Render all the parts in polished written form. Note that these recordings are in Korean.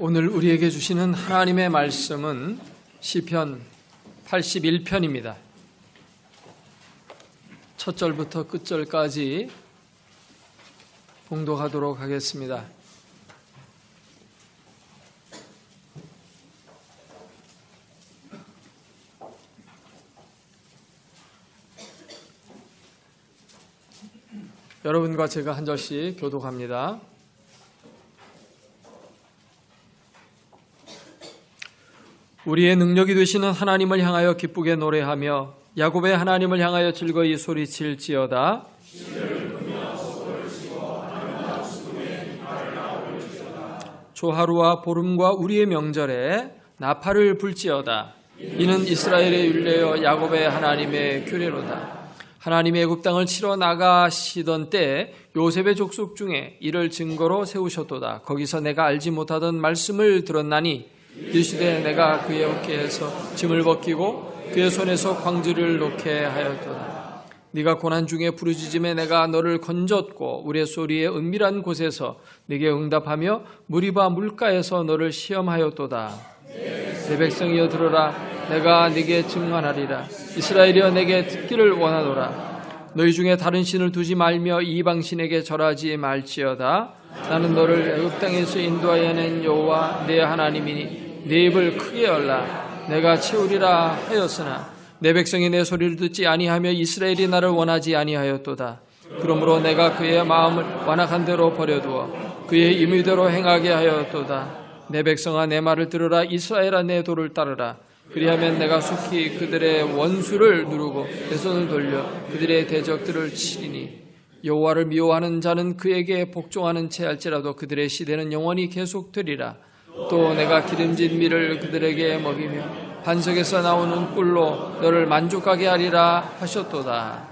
오늘 우리에게 주시는 하나님의 말씀은 시편 81편입니다. 첫 절부터 끝절까지 봉독하도록 하겠습니다. 여러분과 제가 한 절씩 교독합니다. 우리의 능력이 되시는 하나님을 향하여 기쁘게 노래하며 야곱의 하나님을 향하여 즐거이 소리칠지어다. 조하루와 보름과 우리의 명절에 나팔을 불지어다. 이는 이스라엘의 율례여 야곱의 하나님의 규례로다. 하나님의 애굽 땅을 치러 나가시던 때 요셉의 족속 중에 이를 증거로 세우셨도다. 거기서 내가 알지 못하던 말씀을 들었나니 이르시되 내가 그의 어깨에서 짐을 벗기고 그의 손에서 광주를 놓게 하였도다. 네가 고난 중에 부르짖음에 내가 너를 건졌고 우레 소리의 은밀한 곳에서 네게 응답하며 무리바 물가에서 너를 시험하였도다. 내 백성이여 들으라. 내가 네게 증언하리라. 이스라엘이여 내게 듣기를 원하노라. 너희 중에 다른 신을 두지 말며 이방신에게 절하지 말지어다. 나는 너를 애굽 땅에서 인도하여 낸 여호와 내 하나님이니 내 입을 크게 열라. 내가 채우리라 하였으나 내 백성이 내 소리를 듣지 아니하며 이스라엘이 나를 원하지 아니하였도다. 그러므로 내가 그의 마음을 완악한 대로 버려두어 그의 임의대로 행하게 하였도다. 내 백성아 내 말을 들으라. 이스라엘아 내 도를 따르라. 그리하면 내가 속히 그들의 원수를 누르고 내 손을 돌려 그들의 대적들을 치리니 여호와를 미워하는 자는 그에게 복종하는 채 할지라도 그들의 시대는 영원히 계속되리라. 또 내가 기름진 밀을 그들에게 먹이며 반석에서 나오는 꿀로 너를 만족하게 하리라 하셨도다.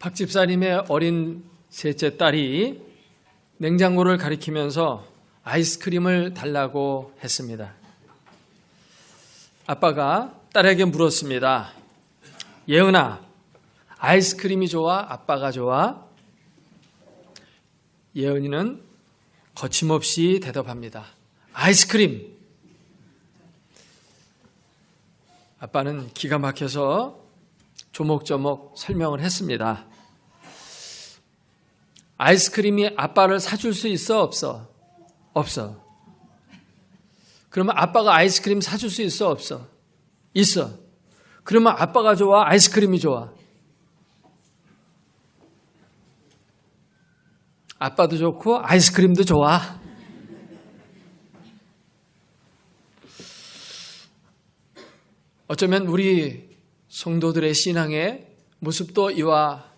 박 집사님의 어린 셋째 딸이 냉장고를 가리키면서 아이스크림을 달라고 했습니다. 아빠가 딸에게 물었습니다. 예은아, 아이스크림이 좋아? 아빠가 좋아? 예은이는 거침없이 대답합니다. 아이스크림. 아빠는 기가 막혀서 조목조목 설명을 했습니다. 아이스크림이 아빠를 사줄 수 있어? 없어? 없어. 그러면 아빠가 아이스크림 사줄 수 있어? 없어? 있어. 그러면 아빠가 좋아? 아이스크림이 좋아? 아빠도 좋고 아이스크림도 좋아. 어쩌면 우리 성도들의 신앙의 모습도 이와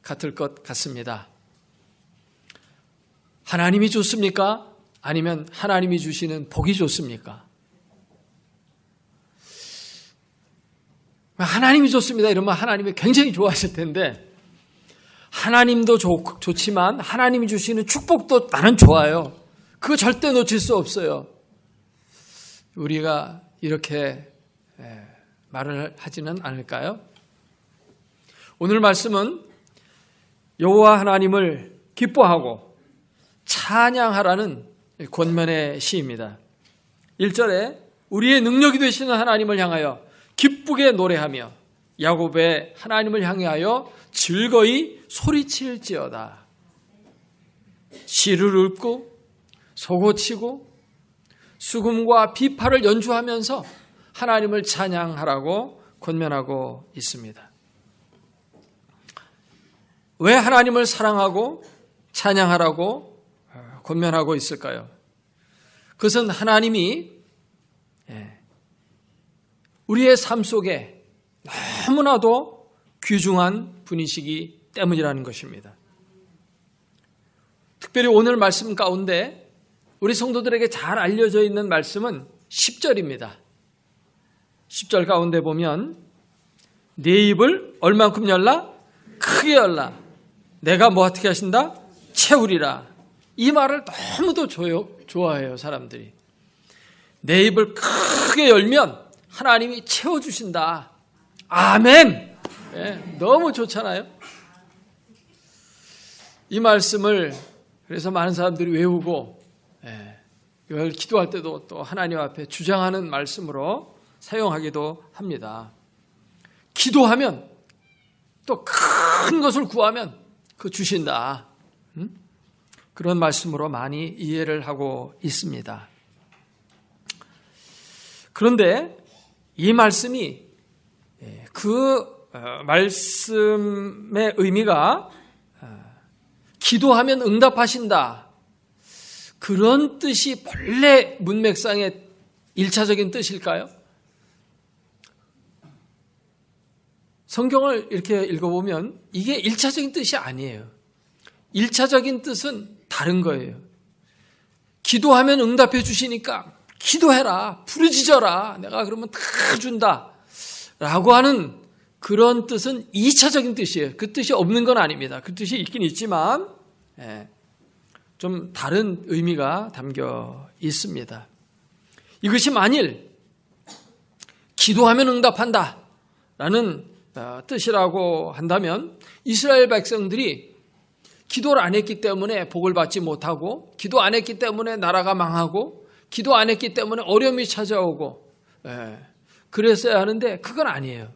같을 것 같습니다. 하나님이 좋습니까? 아니면 하나님이 주시는 복이 좋습니까? 하나님이 좋습니다. 이러면 하나님이 굉장히 좋아하실 텐데 하나님도 좋지만 하나님이 주시는 축복도 나는 좋아요. 그거 절대 놓칠 수 없어요. 우리가 이렇게 말을 하지는 않을까요? 오늘 말씀은 여호와 하나님을 기뻐하고 찬양하라는 권면의 시입니다. 1절에 우리의 능력이 되시는 하나님을 향하여 기쁘게 노래하며 야곱의 하나님을 향하여 즐거이 소리칠지어다. 시를 읊고 소고치고 수금과 비파를 연주하면서 하나님을 찬양하라고 권면하고 있습니다. 왜 하나님을 사랑하고 찬양하라고 권면하고 있을까요? 그것은 하나님이 우리의 삶 속에 너무나도 귀중한 분이시기 때문이라는 것입니다. 특별히 오늘 말씀 가운데 우리 성도들에게 잘 알려져 있는 말씀은 10절입니다. 10절 가운데 보면 네 입을 얼만큼 열라? 크게 열라. 내가 뭐 어떻게 하신다? 채우리라. 이 말을 너무도 좋아해요, 사람들이. 내 입을 크게 열면 하나님이 채워주신다. 아멘! 네, 너무 좋잖아요. 이 말씀을 그래서 많은 사람들이 외우고 이걸 기도할 때도 또 하나님 앞에 주장하는 말씀으로 사용하기도 합니다. 기도하면 또 큰 것을 구하면 그 주신다. 그런 말씀으로 많이 이해를 하고 있습니다. 그런데 이 말씀이 그 말씀의 의미가 기도하면 응답하신다. 그런 뜻이 본래 문맥상의 1차적인 뜻일까요? 성경을 이렇게 읽어보면 이게 1차적인 뜻이 아니에요. 1차적인 뜻은 다른 거예요. 기도하면 응답해 주시니까 기도해라, 부르짖어라, 내가 그러면 다 준다 라고 하는 그런 뜻은 2차적인 뜻이에요. 그 뜻이 없는 건 아닙니다. 그 뜻이 있긴 있지만 좀 다른 의미가 담겨 있습니다. 이것이 만일 기도하면 응답한다 라는 뜻이라고 한다면 이스라엘 백성들이 기도를 안 했기 때문에 복을 받지 못하고 기도 안 했기 때문에 나라가 망하고 기도 안 했기 때문에 어려움이 찾아오고 그랬어야 하는데 그건 아니에요.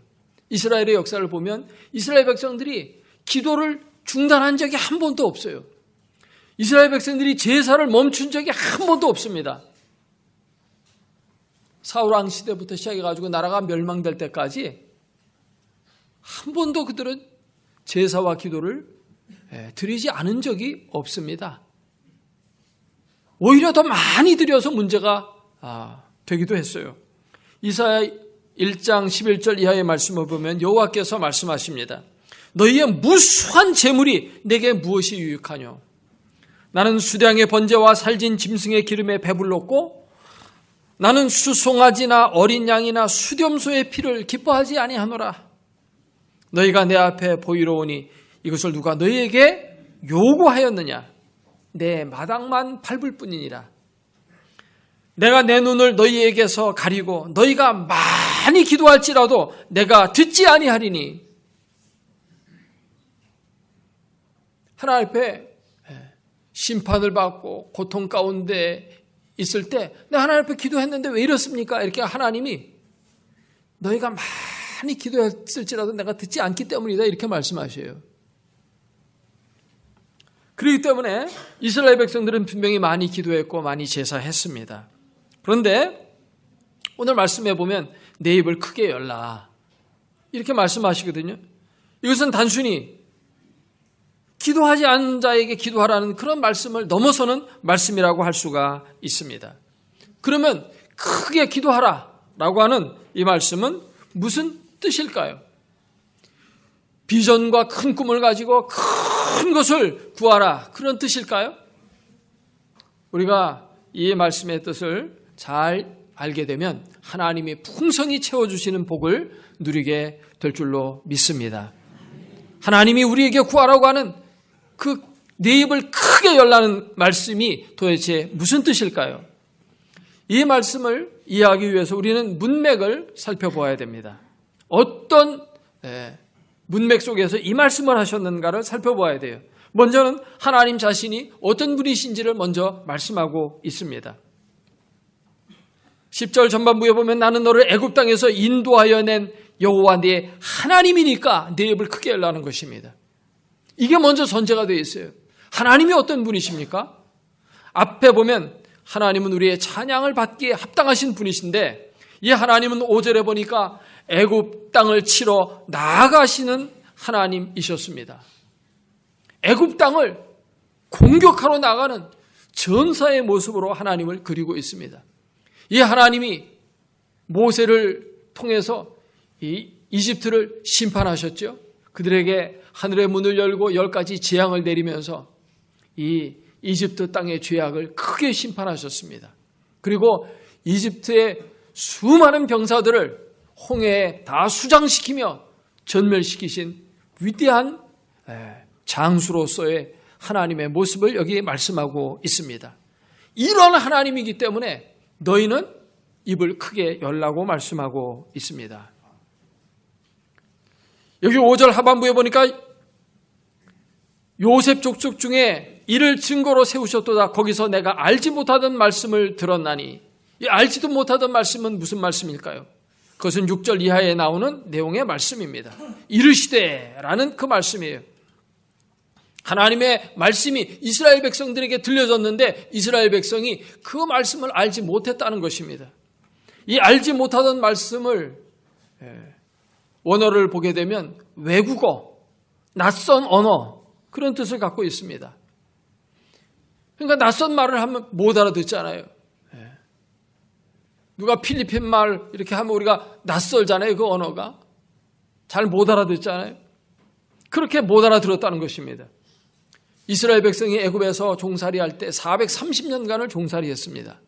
이스라엘의 역사를 보면 이스라엘 백성들이 기도를 중단한 적이 한 번도 없어요. 이스라엘 백성들이 제사를 멈춘 적이 한 번도 없습니다. 사울 왕 시대부터 시작해가지고 나라가 멸망될 때까지 한 번도 그들은 제사와 기도를 드리지 않은 적이 없습니다. 오히려 더 많이 드려서 문제가 되기도 했어요. 이사야 1장 11절 이하의 말씀을 보면 여호와께서 말씀하십니다. 너희의 무수한 재물이 내게 무엇이 유익하뇨? 나는 수량의 번제와 살진 짐승의 기름에 배불렀고 나는 수송아지나 어린 양이나 수렴소의 피를 기뻐하지 아니하노라. 너희가 내 앞에 보이러 오니 이것을 누가 너희에게 요구하였느냐? 내 마당만 밟을 뿐이니라. 내가 내 눈을 너희에게서 가리고 너희가 많이 기도할지라도 내가 듣지 아니하리니. 하나님 앞에 심판을 받고 고통 가운데 있을 때 내가 하나님 앞에 기도했는데 왜 이렇습니까? 이렇게 하나님이 너희가 많이 기도했을지라도 내가 듣지 않기 때문이다 이렇게 말씀하셔요. 그렇기 때문에 이스라엘 백성들은 분명히 많이 기도했고 많이 제사했습니다. 그런데 오늘 말씀해 보면 내 입을 크게 열라 이렇게 말씀하시거든요. 이것은 단순히 기도하지 않은 자에게 기도하라는 그런 말씀을 넘어서는 말씀이라고 할 수가 있습니다. 그러면 크게 기도하라라고 하는 이 말씀은 무슨 뜻일까요? 비전과 큰 꿈을 가지고 큰 것을 구하라 그런 뜻일까요? 우리가 이 말씀의 뜻을 잘 알게 되면 하나님이 풍성히 채워주시는 복을 누리게 될 줄로 믿습니다. 하나님이 우리에게 구하라고 하는 그 내 입을 크게 열라는 말씀이 도대체 무슨 뜻일까요? 이 말씀을 이해하기 위해서 우리는 문맥을 살펴보아야 됩니다. 어떤 문맥 속에서 이 말씀을 하셨는가를 살펴보아야 돼요. 먼저는 하나님 자신이 어떤 분이신지를 먼저 말씀하고 있습니다. 10절 전반부에 보면 나는 너를 애굽 땅에서 인도하여 낸 여호와 네 하나님이니까 네 입을 크게 열라는 것입니다. 이게 먼저 전제가 되어 있어요. 하나님이 어떤 분이십니까? 앞에 보면 하나님은 우리의 찬양을 받기에 합당하신 분이신데 이 하나님은 5절에 보니까 애굽 땅을 치러 나아가시는 하나님이셨습니다. 애굽 땅을 공격하러 나가는 전사의 모습으로 하나님을 그리고 있습니다. 이 하나님이 모세를 통해서 이 이집트를 심판하셨죠. 그들에게 하늘의 문을 열고 10가지 재앙을 내리면서 이 이집트 땅의 죄악을 크게 심판하셨습니다. 그리고 이집트의 수많은 병사들을 홍해에 다 수장시키며 전멸시키신 위대한 장수로서의 하나님의 모습을 여기 말씀하고 있습니다. 이런 하나님이기 때문에 너희는 입을 크게 열라고 말씀하고 있습니다. 여기 5절 하반부에 보니까 요셉 족속 중에 이를 증거로 세우셨도다. 거기서 내가 알지 못하던 말씀을 들었나니. 이 알지도 못하던 말씀은 무슨 말씀일까요? 그것은 6절 이하에 나오는 내용의 말씀입니다. 이르시되라는 그 말씀이에요. 하나님의 말씀이 이스라엘 백성들에게 들려졌는데 이스라엘 백성이 그 말씀을 알지 못했다는 것입니다. 이 알지 못하던 말씀을 원어를 보게 되면 외국어, 낯선 언어 그런 뜻을 갖고 있습니다. 그러니까 낯선 말을 하면 못 알아듣잖아요. 누가 필리핀 말 이렇게 하면 우리가 낯설잖아요. 그 언어가 잘 못 알아듣잖아요. 그렇게 못 알아들었다는 것입니다. 이스라엘 백성이 애굽에서 종살이할 때 430년간을 종살이했습니다.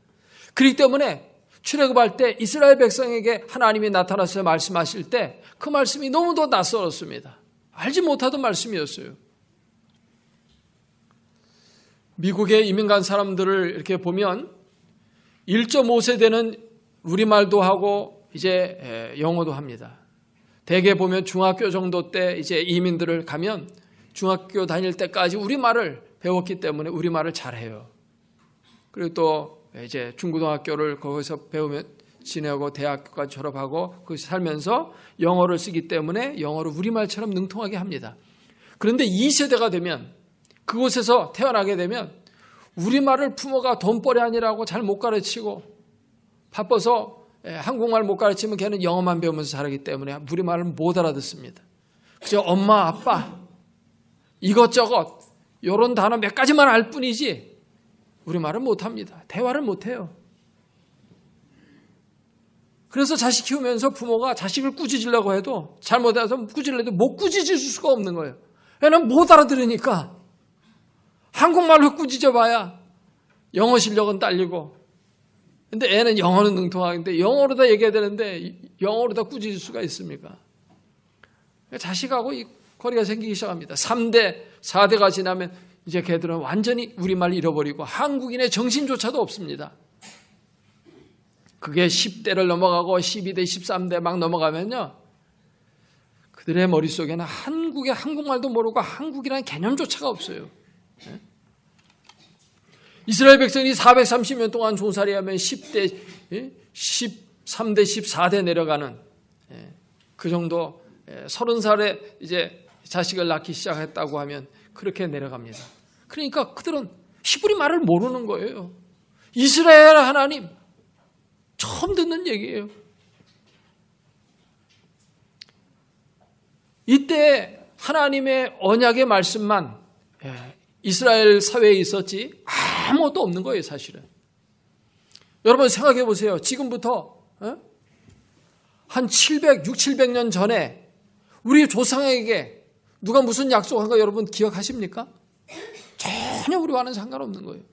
그렇기 때문에 출애굽할 때 이스라엘 백성에게 하나님이 나타나서 말씀하실 때 그 말씀이 너무도 낯설었습니다. 알지 못하던 말씀이었어요. 미국에 이민 간 사람들을 이렇게 보면 1.5세대는 우리말도 하고 이제 영어도 합니다. 대개 보면 중학교 정도 때 이제 이민들을 가면 중학교 다닐 때까지 우리말을 배웠기 때문에 우리말을 잘해요. 그리고 또 이제 중고등학교를 거기서 배우면 지내고 대학교까지 졸업하고 거기서 살면서 영어를 쓰기 때문에 영어를 우리말처럼 능통하게 합니다. 그런데 2세대가 되면 그곳에서 태어나게 되면 우리말을 부모가 돈벌이 아니라고 잘 못 가르치고 바빠서 한국말 못 가르치면 걔는 영어만 배우면서 자라기 때문에 우리말을 못 알아듣습니다. 그저 엄마, 아빠 이것저것 이런 단어 몇 가지만 알 뿐이지 우리말은 못합니다. 대화를 못해요. 그래서 자식 키우면서 부모가 자식을 꾸짖으려고 해도 잘못해서 꾸짖으려도 못 꾸짖을 수가 없는 거예요. 애는 못 알아들으니까 한국말로 꾸짖어봐야 영어 실력은 딸리고 근데 애는 영어는 능통하는데 영어로 다 얘기해야 되는데 영어로 다 꾸짖을 수가 있습니까? 자식하고 거리가 생기기 시작합니다. 3대, 4대가 지나면 이제 걔들은 완전히 우리말 잃어버리고 한국인의 정신조차도 없습니다. 그게 10대를 넘어가고 12대, 13대 막 넘어가면요, 그들의 머릿속에는 한국의 한국말도 모르고 한국이라는 개념조차가 없어요. 이스라엘 백성이 430년 동안 종살이하면 10대, 13대, 14대 내려가는 그 정도 30살에 이제 자식을 낳기 시작했다고 하면 그렇게 내려갑니다. 그러니까 그들은 히브리 말을 모르는 거예요. 이스라엘 하나님 처음 듣는 얘기예요. 이때 하나님의 언약의 말씀만 이스라엘 사회에 있었지 아무것도 없는 거예요, 사실은. 여러분 생각해 보세요. 지금부터 한 700년 전에 우리 조상에게 누가 무슨 약속한 거 여러분 기억하십니까? 전혀 우리와는 상관없는 거예요.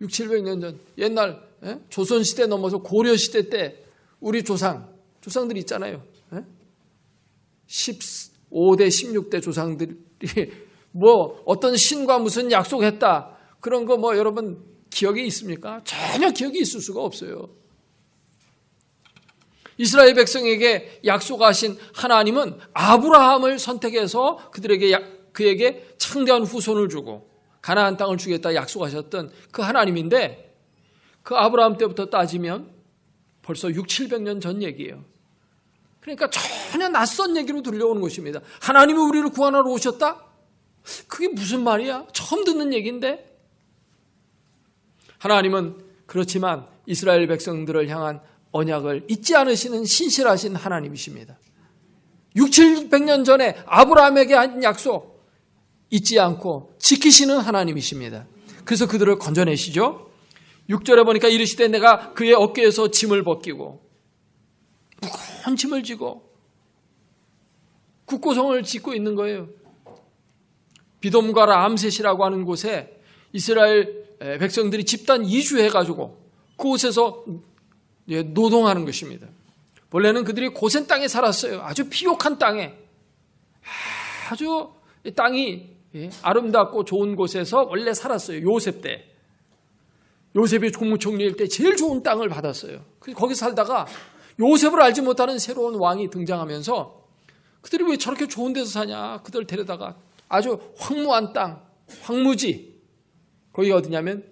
700년 전 옛날 조선시대 넘어서 고려시대 때 우리 조상들 있잖아요. 15대 16대 조상들이 뭐 어떤 신과 무슨 약속했다 그런 거 뭐 여러분 기억이 있습니까? 전혀 기억이 있을 수가 없어요. 이스라엘 백성에게 약속하신 하나님은 아브라함을 선택해서 그에게 창대한 후손을 주고 가나안 땅을 주겠다 약속하셨던 그 하나님인데, 그 아브라함 때부터 따지면 벌써 700년 전 얘기예요. 그러니까 전혀 낯선 얘기로 들려오는 것입니다. 하나님이 우리를 구원하러 오셨다? 그게 무슨 말이야? 처음 듣는 얘기인데. 하나님은 그렇지만 이스라엘 백성들을 향한 언약을 잊지 않으시는 신실하신 하나님이십니다. 700년 전에 아브라함에게 한 약속 잊지 않고 지키시는 하나님이십니다. 그래서 그들을 건져내시죠. 6절에 보니까 이르시되 내가 그의 어깨에서 짐을 벗기고 무거운 짐을 지고 국고성을 짓고 있는 거예요. 비돔과 람셋이라고 하는 곳에 이스라엘 백성들이 집단 이주해가지고 그곳에서 노동하는 것입니다. 원래는 그들이 고센 땅에 살았어요. 아주 비옥한 땅에, 아주 땅이 아름답고 좋은 곳에서 원래 살았어요. 요셉 때. 요셉이 국무총리일 때 제일 좋은 땅을 받았어요. 거기 살다가 요셉을 알지 못하는 새로운 왕이 등장하면서 그들이 왜 저렇게 좋은 데서 사냐, 그들 데려다가 아주 황무한 땅, 황무지, 거기가 어디냐면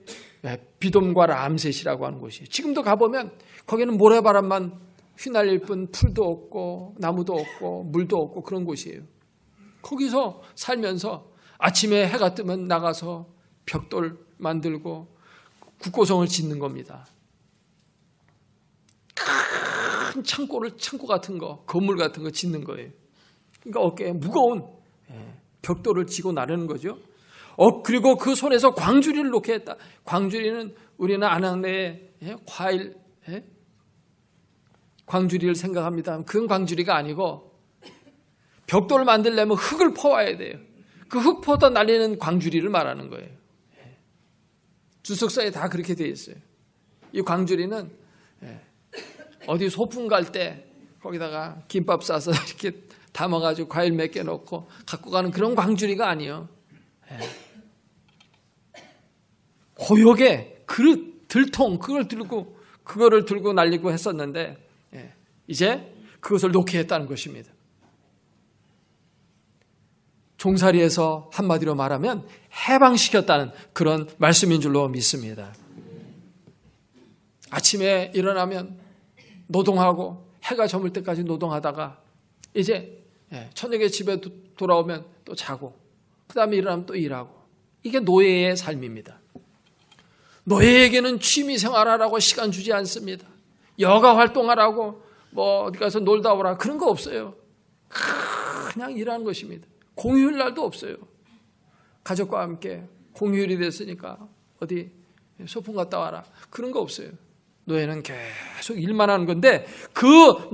비돔과 람셋이라고 하는 곳이에요. 지금도 가보면 거기는 모래바람만 휘날릴 뿐 풀도 없고 나무도 없고 물도 없고 그런 곳이에요. 거기서 살면서 아침에 해가 뜨면 나가서 벽돌 만들고 국고성을 짓는 겁니다. 큰 창고 같은 거, 건물 같은 거 짓는 거예요. 그러니까 어깨에 무거운 벽돌을 지고 나르는 거죠. 그리고 그 손에서 광주리를 놓게 했다. 광주리는 우리는 안악내에 과일 광주리를 생각합니다. 그건 광주리가 아니고 벽돌을 만들려면 흙을 퍼와야 돼요. 그 흙 퍼다 날리는 광주리를 말하는 거예요. 주석사에 다 그렇게 되어 있어요. 이 광주리는 어디 소풍 갈 때 거기다가 김밥 싸서 이렇게 담아가지고 과일 몇 개 넣고 갖고 가는 그런 광주리가 아니에요. 고역에 그릇, 들통 그거를 들고 날리고 했었는데 이제 그것을 놓게 했다는 것입니다. 종살이에서 한마디로 말하면 해방시켰다는 그런 말씀인 줄로 믿습니다. 아침에 일어나면 노동하고 해가 저물 때까지 노동하다가 이제 저녁에 집에 돌아오면 또 자고 그 다음에 일어나면 또 일하고, 이게 노예의 삶입니다. 노예에게는 취미생활하라고 시간 주지 않습니다. 여가 활동하라고 뭐 어디 가서 놀다 오라 그런 거 없어요. 그냥 일하는 것입니다. 공휴일 날도 없어요. 가족과 함께 공휴일이 됐으니까 어디 소풍 갔다 와라 그런 거 없어요. 노예는 계속 일만 하는 건데 그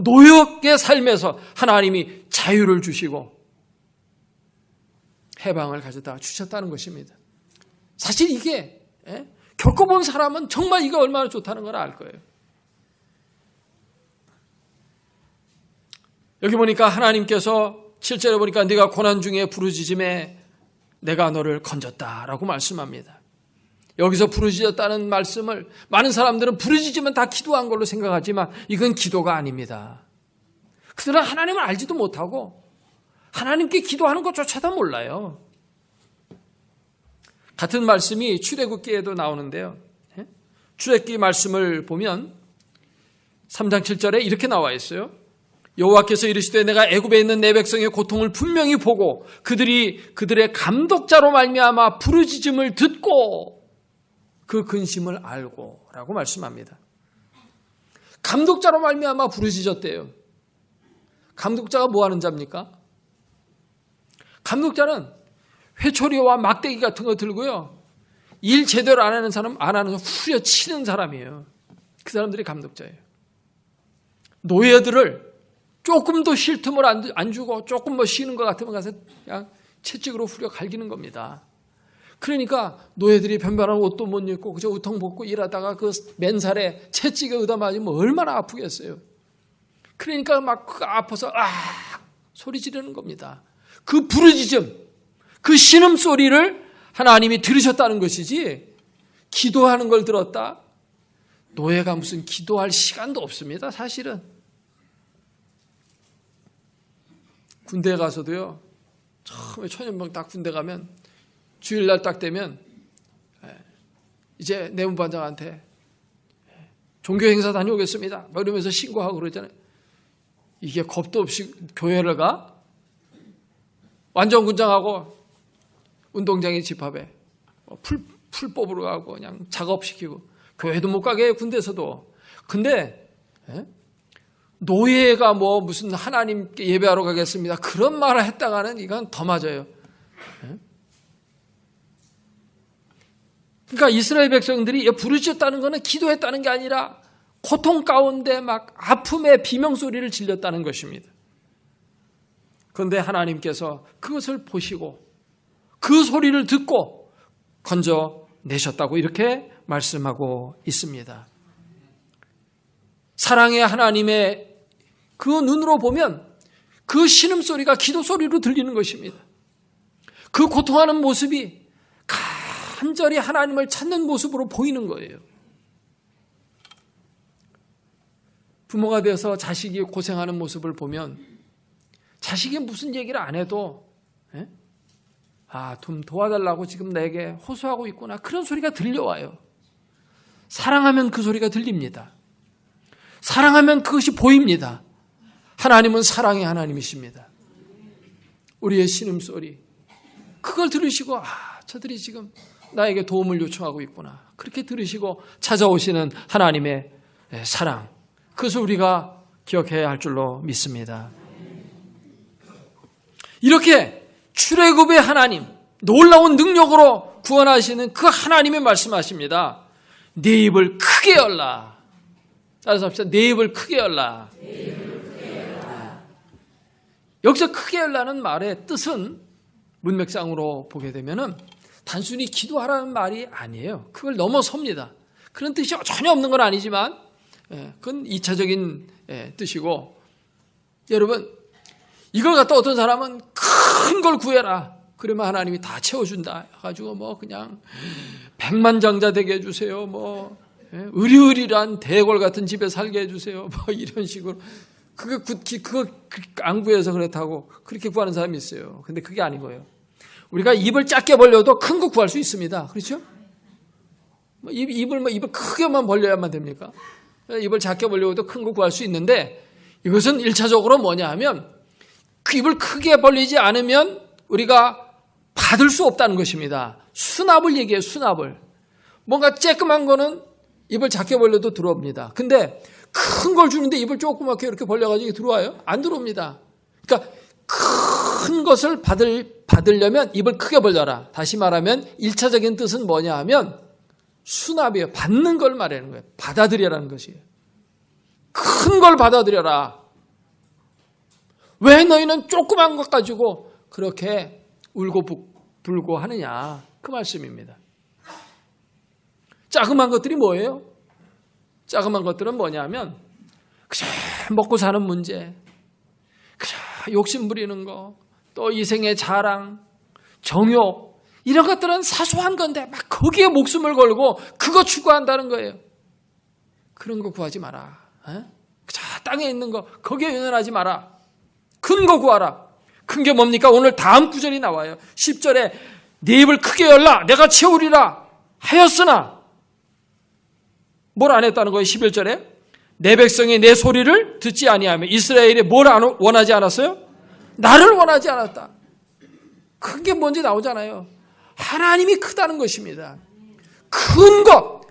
노역의 삶에서 하나님이 자유를 주시고 해방을 가져다 주셨다는 것입니다. 사실 이게 겪어본 사람은 정말 이거 얼마나 좋다는 걸 알 거예요. 여기 보니까 하나님께서 7절에 보니까 네가 고난 중에 부르짖음에 내가 너를 건졌다라고 말씀합니다. 여기서 부르짖었다는 말씀을 많은 사람들은 부르짖으면 다 기도한 걸로 생각하지만 이건 기도가 아닙니다. 그들은 하나님을 알지도 못하고 하나님께 기도하는 것조차도 몰라요. 같은 말씀이 출애굽기에도 나오는데요. 출애굽기 말씀을 보면 3장 7절에 이렇게 나와 있어요. 여호와께서 이르시되 내가 애굽에 있는 내 백성의 고통을 분명히 보고 그들의 감독자로 말미암아 부르짖음을 듣고 그 근심을 알고 라고 말씀합니다. 감독자로 말미암아 부르짖었대요. 감독자가 뭐 하는 자입니까? 감독자는 회초리와 막대기 같은 거 들고요. 일 제대로 안 하는 사람 후려치는 사람이에요. 그 사람들이 감독자예요. 노예들을 조금도 쉴 틈을 안 주고 조금 뭐 쉬는 것 같으면 가서 그냥 채찍으로 후려 갈기는 겁니다. 그러니까 노예들이 변변한 옷도 못 입고 그저 우통 벗고 일하다가 그 맨살에 채찍에 의다 맞으면 얼마나 아프겠어요. 그러니까 막 아파서 소리 지르는 겁니다. 그 부르짖음, 그 신음소리를 하나님이 들으셨다는 것이지 기도하는 걸 들었다? 노예가 무슨 기도할 시간도 없습니다. 사실은. 군대에 가서도요. 처음에 초년병 딱 군대 가면 주일날 딱 되면 이제 내무반장한테 종교 행사 다녀오겠습니다. 뭐 이러면서 신고하고 그러잖아요. 이게 겁도 없이 교회를 가? 완전 군장하고 운동장에 집합해. 풀법으로 가고 그냥 작업시키고 교회도 못 가게 해요. 군대에서도. 근데 노예가 뭐 무슨 하나님께 예배하러 가겠습니다. 그런 말을 했다가는 이건 더 맞아요. 그러니까 이스라엘 백성들이 부르짖었다는 것은 기도했다는 게 아니라 고통 가운데 막 아픔의 비명소리를 질렀다는 것입니다. 그런데 하나님께서 그것을 보시고 그 소리를 듣고 건져내셨다고 이렇게 말씀하고 있습니다. 사랑의 하나님의 그 눈으로 보면 그 신음소리가 기도소리로 들리는 것입니다. 그 고통하는 모습이 간절히 하나님을 찾는 모습으로 보이는 거예요. 부모가 되어서 자식이 고생하는 모습을 보면 자식이 무슨 얘기를 안 해도 좀 도와달라고 지금 내게 호소하고 있구나. 그런 소리가 들려와요. 사랑하면 그 소리가 들립니다. 사랑하면 그것이 보입니다. 하나님은 사랑의 하나님이십니다. 우리의 신음소리 그걸 들으시고 저들이 지금 나에게 도움을 요청하고 있구나. 그렇게 들으시고 찾아오시는 하나님의 사랑 그것을 우리가 기억해야 할 줄로 믿습니다. 이렇게 출애굽의 하나님 놀라운 능력으로 구원하시는 그 하나님이 말씀하십니다. 네 입을 크게 열라. 따라서 합시다. 네 입을 크게 열라. 여기서 크게 열라는 말의 뜻은 문맥상으로 보게 되면은 단순히 기도하라는 말이 아니에요. 그걸 넘어섭니다. 그런 뜻이 전혀 없는 건 아니지만 그건 2차적인 뜻이고 여러분 이걸 갖다 어떤 사람은 큰 걸 구해라. 그러면 하나님이 다 채워준다. 해가지고 뭐 그냥 백만장자 되게 해주세요. 뭐 으리으리란 대궐 같은 집에 살게 해주세요. 뭐 이런 식으로 그거 안 구해서 그렇다고 그렇게 구하는 사람이 있어요. 근데 그게 아닌 거예요. 우리가 입을 작게 벌려도 큰 거 구할 수 있습니다. 그렇죠? 입을 크게만 벌려야만 됩니까? 입을 작게 벌려도 큰 거 구할 수 있는데 이것은 1차적으로 뭐냐 하면 그 입을 크게 벌리지 않으면 우리가 받을 수 없다는 것입니다. 수납을 얘기해요. 수납을. 뭔가 쬐끔한 거는 입을 작게 벌려도 들어옵니다. 근데 큰 걸 주는데 입을 조그맣게 이렇게 벌려가지고 들어와요? 안 들어옵니다. 그러니까 큰 것을 받으려면 입을 크게 벌려라. 다시 말하면 1차적인 뜻은 뭐냐 하면 수납이에요. 받는 걸 말하는 거예요. 받아들여라는 것이에요. 큰 걸 받아들여라. 왜 너희는 조그만 것 가지고 그렇게 울고 불고 하느냐. 그 말씀입니다. 자그만 것들이 뭐예요? 자그만 것들은 뭐냐면 그저 먹고 사는 문제, 욕심 부리는 거, 또 이생의 자랑, 정욕, 이런 것들은 사소한 건데 막 거기에 목숨을 걸고 그거 추구한다는 거예요. 그런 거 구하지 마라. 저 땅에 있는 거 거기에 연연하지 마라. 큰 거 구하라. 큰 게 뭡니까? 오늘 다음 구절이 나와요. 10절에 네 입을 크게 열라 내가 채우리라 하였으나 뭘 안 했다는 거예요? 11절에 내 백성이 내 소리를 듣지 아니하며 이스라엘이 뭘 원하지 않았어요? 나를 원하지 않았다. 큰 게 뭔지 나오잖아요. 하나님이 크다는 것입니다. 큰 것,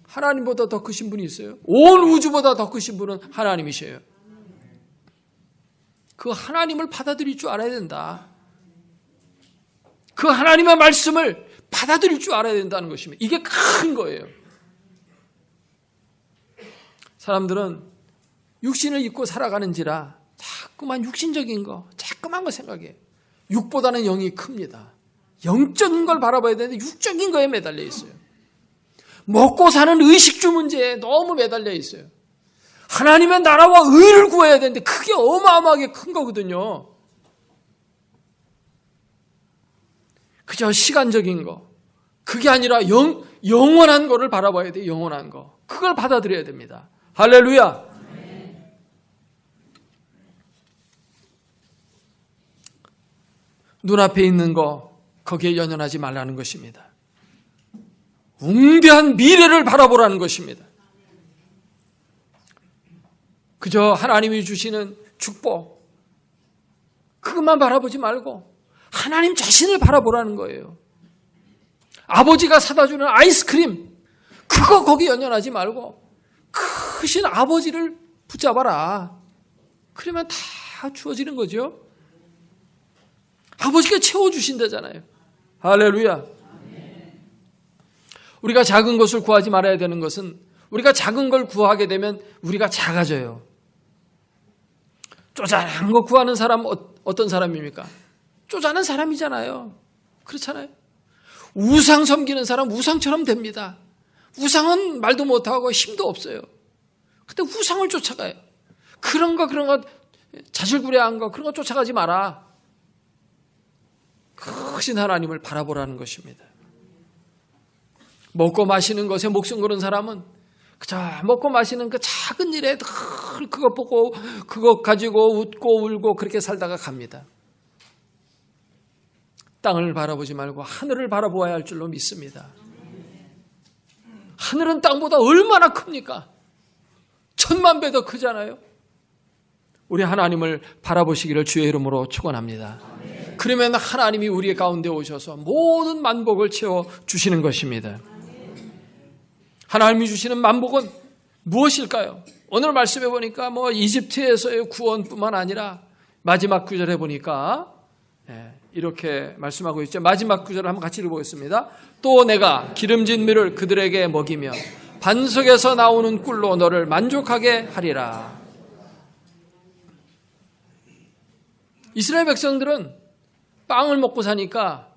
하나님보다 더 크신 분이 있어요? 온 우주보다 더 크신 분은 하나님이셔요. 그 하나님을 받아들일 줄 알아야 된다. 그 하나님의 말씀을 받아들일 줄 알아야 된다는 것입니다. 이게 큰 거예요. 사람들은 육신을 입고 살아가는지라 자꾸만 육신적인 거, 자꾸만 거 생각해요. 육보다는 영이 큽니다. 영적인 걸 바라봐야 되는데 육적인 거에 매달려 있어요. 먹고 사는 의식주 문제에 너무 매달려 있어요. 하나님의 나라와 의를 구해야 되는데 그게 어마어마하게 큰 거거든요. 그저 시간적인 거, 그게 아니라 영원한 거를 바라봐야 돼요. 영원한 거. 그걸 받아들여야 됩니다. 할렐루야. 눈앞에 있는 거 거기에 연연하지 말라는 것입니다. 웅대한 미래를 바라보라는 것입니다. 그저 하나님이 주시는 축복 그것만 바라보지 말고 하나님 자신을 바라보라는 거예요. 아버지가 사다 주는 아이스크림 그거 거기 연연하지 말고 크신 아버지를 붙잡아라. 그러면 다 주어지는 거죠. 아버지가 채워주신다잖아요. 할렐루야. 우리가 작은 것을 구하지 말아야 되는 것은 우리가 작은 걸 구하게 되면 우리가 작아져요. 쪼잔한 거 구하는 사람 어떤 사람입니까? 쪼잔한 사람이잖아요. 그렇잖아요. 우상 섬기는 사람 우상처럼 됩니다. 우상은 말도 못하고 힘도 없어요. 근데 우상을 쫓아가요. 그런 거 자질구레한 거 그런 거 쫓아가지 마라. 크신 하나님을 바라보라는 것입니다. 먹고 마시는 것에 목숨 거는 사람은 그저 먹고 마시는 그 작은 일에 늘 그거 보고 그거 가지고 웃고 울고 그렇게 살다가 갑니다. 땅을 바라보지 말고 하늘을 바라보아야 할 줄로 믿습니다. 하늘은 땅보다 얼마나 큽니까? 10,000,000배 더 크잖아요. 우리 하나님을 바라보시기를 주의 이름으로 축원합니다. 그러면 하나님이 우리 가운데 오셔서 모든 만복을 채워주시는 것입니다. 하나님이 주시는 만복은 무엇일까요? 오늘 말씀해 보니까 이집트에서의 구원뿐만 아니라 마지막 구절에 보니까 이렇게 말씀하고 있죠. 마지막 구절을 한번 같이 읽어보겠습니다. 또 내가 기름진 밀을 그들에게 먹이며 반석에서 나오는 꿀로 너를 만족하게 하리라. 이스라엘 백성들은 빵을 먹고 사니까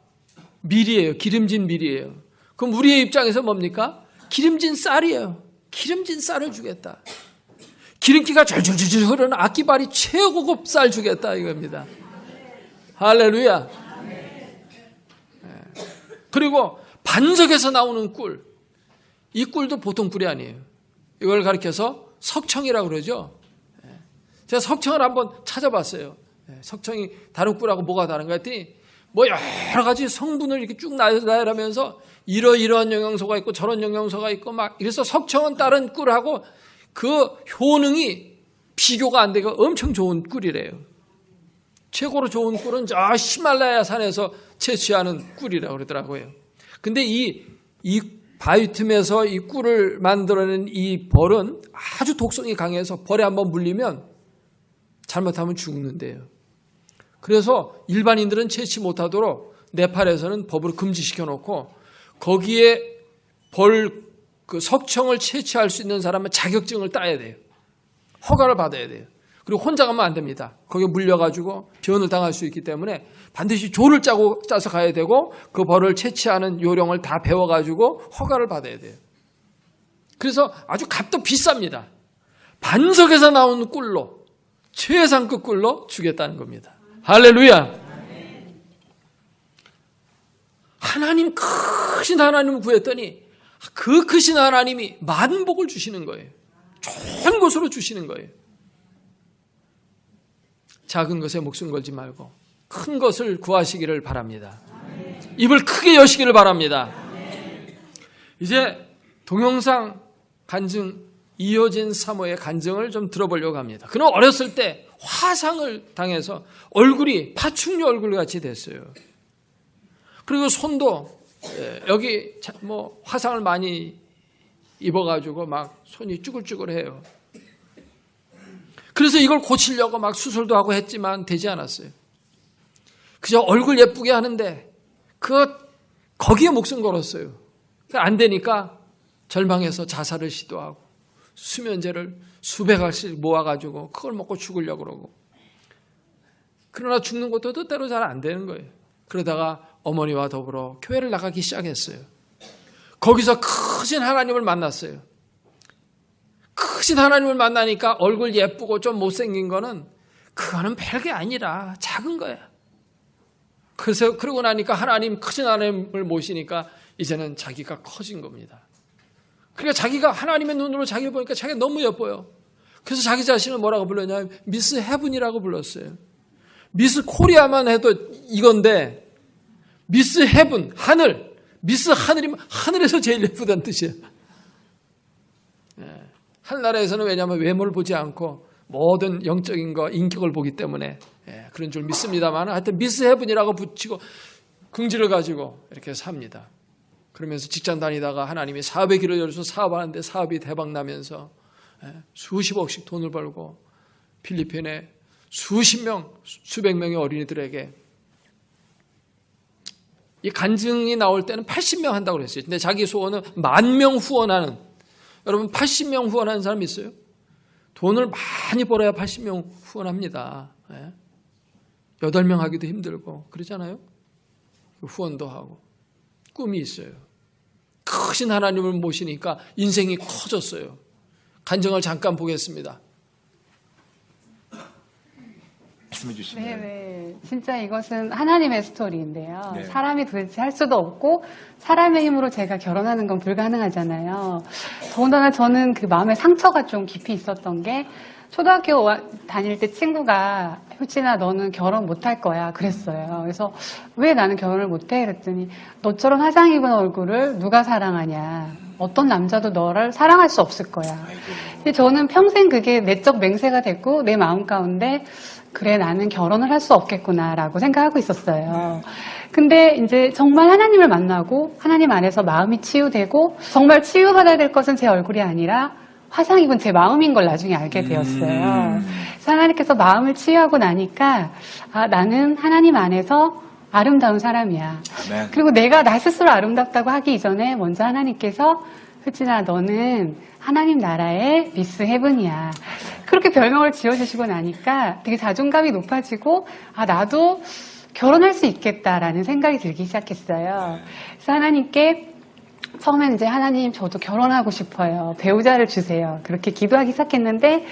밀이에요. 기름진 밀이에요. 그럼 우리의 입장에서 뭡니까? 기름진 쌀이에요. 기름진 쌀을 주겠다. 기름기가 절절절 흐르는 아끼발이 최고급 쌀 주겠다 이겁니다. 할렐루야. 그리고 반석에서 나오는 꿀. 이 꿀도 보통 꿀이 아니에요. 이걸 가리켜서 석청이라고 그러죠. 제가 석청을 한번 찾아봤어요. 석청이 다른 꿀하고 뭐가 다른가 했더니 여러 가지 성분을 이렇게 쭉 나열하면서 이러이러한 영양소가 있고 저런 영양소가 있고 막 이래서 석청은 다른 꿀하고 그 효능이 비교가 안 되고 엄청 좋은 꿀이래요. 최고로 좋은 꿀은 저 히말라야 산에서 채취하는 꿀이라고 그러더라고요. 근데 이 바위 틈에서 이 꿀을 만들어낸 이 벌은 아주 독성이 강해서 벌에 한번 물리면 잘못하면 죽는데요. 그래서 일반인들은 채취 못하도록 네팔에서는 법으로 금지시켜 놓고 거기에 그 석청을 채취할 수 있는 사람은 자격증을 따야 돼요. 허가를 받아야 돼요. 그리고 혼자 가면 안 됩니다. 거기에 물려가지고 변을 당할 수 있기 때문에 반드시 조를 짜서 가야 되고 그 벌을 채취하는 요령을 다 배워가지고 허가를 받아야 돼요. 그래서 아주 값도 비쌉니다. 반석에서 나온 꿀로 최상급 꿀로 주겠다는 겁니다. 할렐루야. 하나님, 크신 하나님을 구했더니 그 크신 하나님이 많은 복을 주시는 거예요. 좋은 곳으로 주시는 거예요. 작은 것에 목숨 걸지 말고 큰 것을 구하시기를 바랍니다. 입을 크게 여시기를 바랍니다. 이제 동영상 간증 이효진 사모의 간증을 좀 들어보려고 합니다. 그는 어렸을 때 화상을 당해서 얼굴이 파충류 얼굴같이 됐어요. 그리고 손도 여기 뭐 화상을 많이 입어가지고 막 손이 쭈글쭈글해요. 그래서 이걸 고치려고 막 수술도 하고 했지만 되지 않았어요. 그저 얼굴 예쁘게 하는데 거기에 목숨 걸었어요. 안 되니까 절망해서 자살을 시도하고 수면제를 수백 알씩 모아가지고 그걸 먹고 죽으려고 그러고. 그러나 죽는 것도 뜻대로 잘 안 되는 거예요. 그러다가 어머니와 더불어 교회를 나가기 시작했어요. 거기서 크신 하나님을 만났어요. 크신 하나님을 만나니까 얼굴 예쁘고 좀 못생긴 거는 그거는 별게 아니라 작은 거야. 그래서 그러고 나니까 하나님, 크신 하나님을 모시니까 이제는 자기가 커진 겁니다. 그러니까 자기가 하나님의 눈으로 자기를 보니까 자기가 너무 예뻐요. 그래서 자기 자신을 뭐라고 불렀냐면 미스 헤븐이라고 불렀어요. 미스 코리아만 해도 이건데 미스 헤븐, 하늘, 미스 하늘이면 하늘에서 제일 예쁘다는 뜻이에요. 하늘나라에서는 왜냐하면 외모를 보지 않고 모든 영적인 거, 인격을 보기 때문에 그런 줄 믿습니다만 하여튼 미스 헤븐이라고 붙이고 긍지를 가지고 이렇게 삽니다. 그러면서 직장 다니다가 하나님이 사업의 길을 열어서 사업하는데 사업이 대박 나면서 수십억씩 돈을 벌고 필리핀에 수백 명의 어린이들에게 이 간증이 나올 때는 80명 한다고 그랬어요. 근데 자기 소원은 10,000명 후원하는, 여러분 80명 후원하는 사람 있어요? 돈을 많이 벌어야 80명 후원합니다. 8명 하기도 힘들고 그러잖아요. 후원도 하고 꿈이 있어요. 크신 하나님을 모시니까 인생이 커졌어요. 간증을 잠깐 보겠습니다. 말씀해 주시면. 네. 진짜 이것은 하나님의 스토리인데요. 네. 사람이 도대체 할 수도 없고 사람의 힘으로 제가 결혼하는 건 불가능하잖아요. 더군다나 저는 그 마음의 상처가 좀 깊이 있었던 게 초등학교 다닐 때 친구가 효진아 너는 결혼 못할 거야 그랬어요. 그래서 왜 나는 결혼을 못해? 그랬더니 너처럼 화상 입은 얼굴을 누가 사랑하냐. 어떤 남자도 너를 사랑할 수 없을 거야. 근데 저는 평생 그게 내적 맹세가 됐고 내 마음 가운데 그래 나는 결혼을 할 수 없겠구나라고 생각하고 있었어요. 근데 이제 정말 하나님을 만나고 하나님 안에서 마음이 치유되고 정말 치유받아야 될 것은 제 얼굴이 아니라 화상 입은 제 마음인 걸 나중에 알게 되었어요. 그래서 하나님께서 마음을 치유하고 나니까 나는 하나님 안에서 아름다운 사람이야. 아멘. 그리고 내가 나 스스로 아름답다고 하기 이전에 먼저 하나님께서 효진아 너는 하나님 나라의 미스 헤븐이야. 그렇게 별명을 지어주시고 나니까 되게 자존감이 높아지고 나도 결혼할 수 있겠다라는 생각이 들기 시작했어요. 그래서 하나님께 처음에는 이제 하나님 저도 결혼하고 싶어요. 배우자를 주세요. 그렇게 기도하기 시작했는데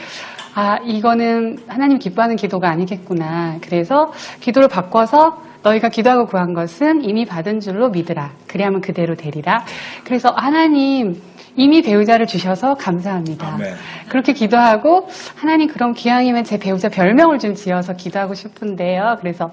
이거는 하나님 기뻐하는 기도가 아니겠구나. 그래서 기도를 바꿔서 너희가 기도하고 구한 것은 이미 받은 줄로 믿으라. 그리하면 그대로 되리라. 그래서 하나님 이미 배우자를 주셔서 감사합니다. 아멘. 그렇게 기도하고 하나님 그럼 기왕이면 제 배우자 별명을 좀 지어서 기도하고 싶은데요. 그래서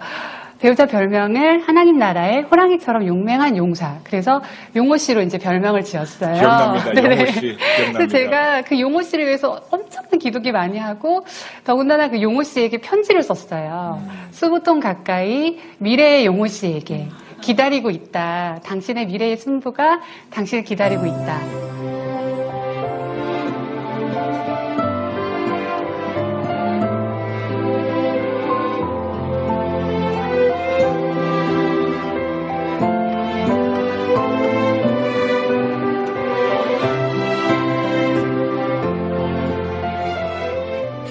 배우자 별명을 하나님 나라의 호랑이처럼 용맹한 용사. 그래서 용호 씨로 이제 별명을 지었어요. 기억납니다. 네네. 용호 씨 기억납니다. 그래서 제가 그 용호 씨를 위해서 엄청난 기도기 많이 하고 더군다나 그 용호 씨에게 편지를 썼어요. 수보통 가까이 미래의 용호 씨에게 기다리고 있다. 당신의 미래의 승부가 당신을 기다리고 있다.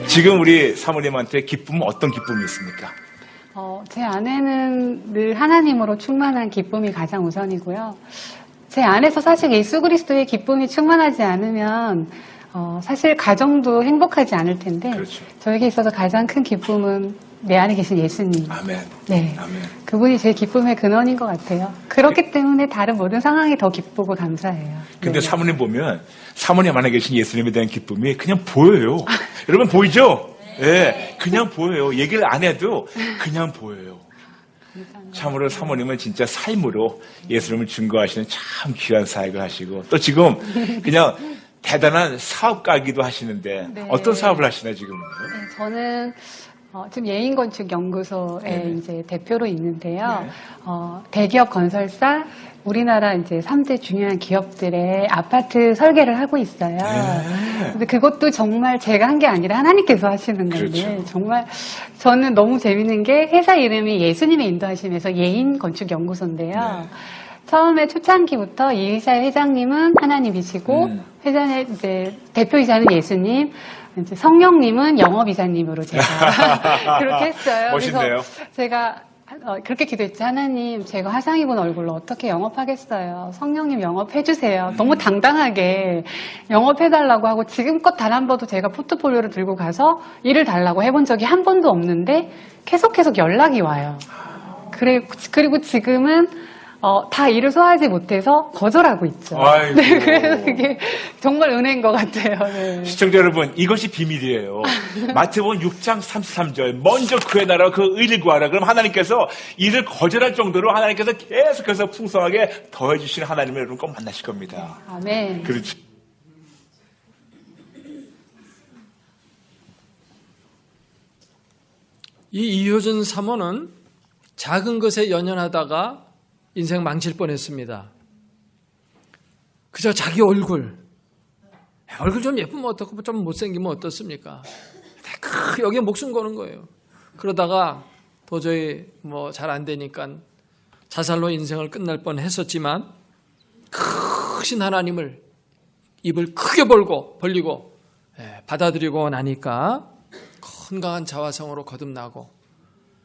지금 우리 사모님한테 기쁨은 어떤 기쁨이 있습니까? 제 안에는 늘 하나님으로 충만한 기쁨이 가장 우선이고요. 제 안에서 사실 예수 그리스도의 기쁨이 충만하지 않으면 사실 가정도 행복하지 않을 텐데 그렇죠. 저에게 있어서 가장 큰 기쁨은 내 안에 계신 예수님. 아멘. 네. 아멘. 그분이 제 기쁨의 근원인 것 같아요. 그렇기 때문에 다른 모든 상황이 더 기쁘고 감사해요. 근데 네. 사모님 보면 사모님 안에 계신 예수님에 대한 기쁨이 그냥 보여요. 여러분 보이죠? 예, 그냥 보여요. 얘기를 안 해도 그냥 보여요. 참으로 사모님은 진짜 삶으로 예수님을 증거하시는 참 귀한 사역을 하시고 또 지금 그냥 대단한 사업가이기도 하시는데 네. 어떤 사업을 하시나 지금? 네, 저는 지금 예인건축연구소에 네네. 이제 대표로 있는데요. 네. 대기업 건설사, 우리나라 이제 3대 중요한 기업들의 아파트 설계를 하고 있어요. 네. 근데 그것도 정말 제가 한 게 아니라 하나님께서 하시는 건데 그렇죠. 정말 저는 너무 재밌는 게 회사 이름이 예수님의 인도하심에서 예인건축연구소인데요. 네. 처음에 초창기부터 이 회사의 회장님은 하나님이시고 회장의 이제 대표이사는 예수님, 이제 성령님은 영업이사님으로 제가 그렇게 했어요. 멋있네요. 그래서 제가 그렇게 기도했지. 하나님, 제가 화상 입은 얼굴로 어떻게 영업하겠어요. 성령님 영업해주세요. 너무 당당하게 영업해달라고 하고 지금껏 단 한 번도 제가 포트폴리오를 들고 가서 일을 달라고 해본 적이 한 번도 없는데 계속 연락이 와요. 그리고 지금은 다 일을 소화하지 못해서 거절하고 있죠. 아이고. 네, 그래서 그게 정말 은혜인 것 같아요. 네. 시청자 여러분, 이것이 비밀이에요. 마태복음 6장 33절. 먼저 그의 나라와 그 의를 구하라. 그럼 하나님께서 이를 거절할 정도로 하나님께서 계속해서 풍성하게 더해주시는 하나님을 여러분 꼭 만나실 겁니다. 아멘. 그렇죠. 이 이효준 사모는 작은 것에 연연하다가 인생 망칠 뻔했습니다. 그저 자기 얼굴 좀 예쁘면 어떻고 좀 못생기면 어떻습니까? 여기에 목숨 거는 거예요. 그러다가 도저히 잘 안 되니까 자살로 인생을 끝날 뻔했었지만 크신 하나님을 입을 크게 벌리고 받아들이고 나니까 건강한 자화성으로 거듭나고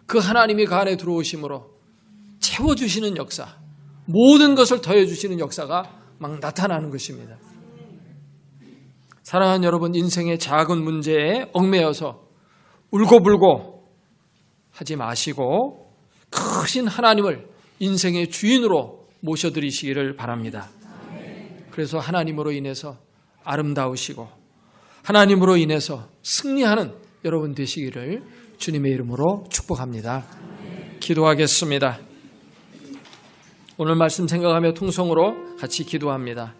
그 하나님이 그 안에 들어오심으로 채워주시는 역사, 모든 것을 더해주시는 역사가 막 나타나는 것입니다. 사랑하는 여러분, 인생의 작은 문제에 얽매여서 울고불고 하지 마시고 크신 하나님을 인생의 주인으로 모셔드리시기를 바랍니다. 그래서 하나님으로 인해서 아름다우시고 하나님으로 인해서 승리하는 여러분 되시기를 주님의 이름으로 축복합니다. 기도하겠습니다. 오늘 말씀 생각하며 통성으로 같이 기도합니다.